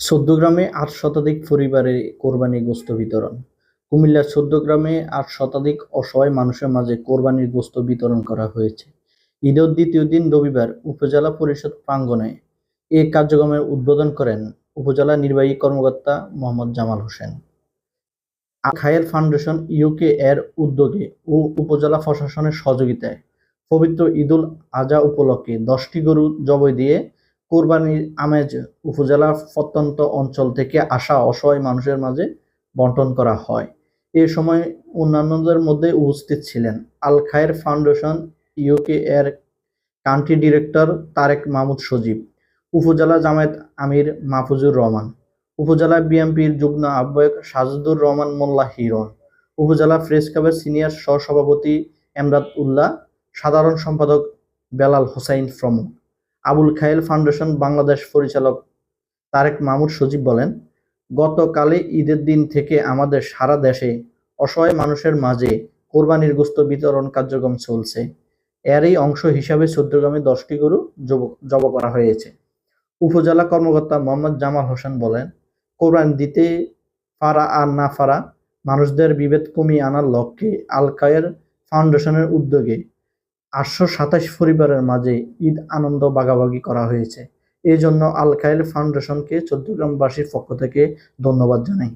চৌদ্দগ্রামে ৮ শতাধিক পরিবারে কোরবানির গোশত বিতরণ। কুমিল্লার চৌদ্দগ্রামে ৮ শতাধিক অসহায় মানুষের মাঝে কোরবানির গোশত বিতরণ করা হয়েছে। ঈদের দ্বিতীয় দিন রবিবার উপজেলা পরিষদ প্রাঙ্গণে এ কার্যক্রমের উদ্বোধন করেন উপজেলা নির্বাহী কর্মকর্তা মোহাম্মদ জামাল হোসেন। আল খায়ের ফাউন্ডেশন ইউকে এর উদ্যোগে ও উপজেলা প্রশাসনের সহযোগিতায় পবিত্র ঈদুল আজহা উপলক্ষে ১০টি গরু জবাই দিয়ে কোরবানির আমেজ উপজেলার প্রত্যন্ত অঞ্চল থেকে আসা অসহায় মানুষের মাঝে বণ্টন করা হয়। এ সময় অন্যান্যদের মধ্যে উপস্থিত ছিলেন আল খায়ের ফাউন্ডেশন ইউকে এর কান্ট্রি ডিরেক্টর তারেক মাহমুদ সজীব, উপজেলা জামায়াত আমির মাহফুজুর রহমান, উপজেলা বিএনপির যুগ্ম আহ্বায়ক সাজেদুর রহমান মোল্লা হিরণ, উপজেলা প্রেস ক্লাবের সিনিয়র সহসভাপতি এমদাদ উল্লাহ, সাধারণ সম্পাদক বেলাল হোসাইন প্রমুখ। আবুল খায়ের ফাউন্ডেশন বাংলাদেশ পরিচালক তারেক মাহমুদ সজীব বলেন, গতকালে ঈদের দিন থেকে আমাদের সারা দেশে অসহায় মানুষের মাঝে কোরবানির গোশত বিতরণ কার্যক্রম চলছে। এরই অংশ হিসাবে চৌদ্দগ্রামে ১০টি গরু জবাই করা হয়েছে। উপজেলা কর্মকর্তা মোহাম্মদ জামাল হোসেন বলেন, কোরবানি দিতে পারা আর না পারা মানুষদের বিভেদ কমিয়ে আনার লক্ষ্যে আল খায়ের ফাউন্ডেশনের উদ্যোগে ৮২৭ পরিবারের মাঝে ঈদ আনন্দ ভাগাভাগি করা হয়েছে। এজন্য আল খায়ের ফাউন্ডেশনকে চৌদ্দগ্রামবাসীর পক্ষ থেকে ধন্যবাদ জানাই।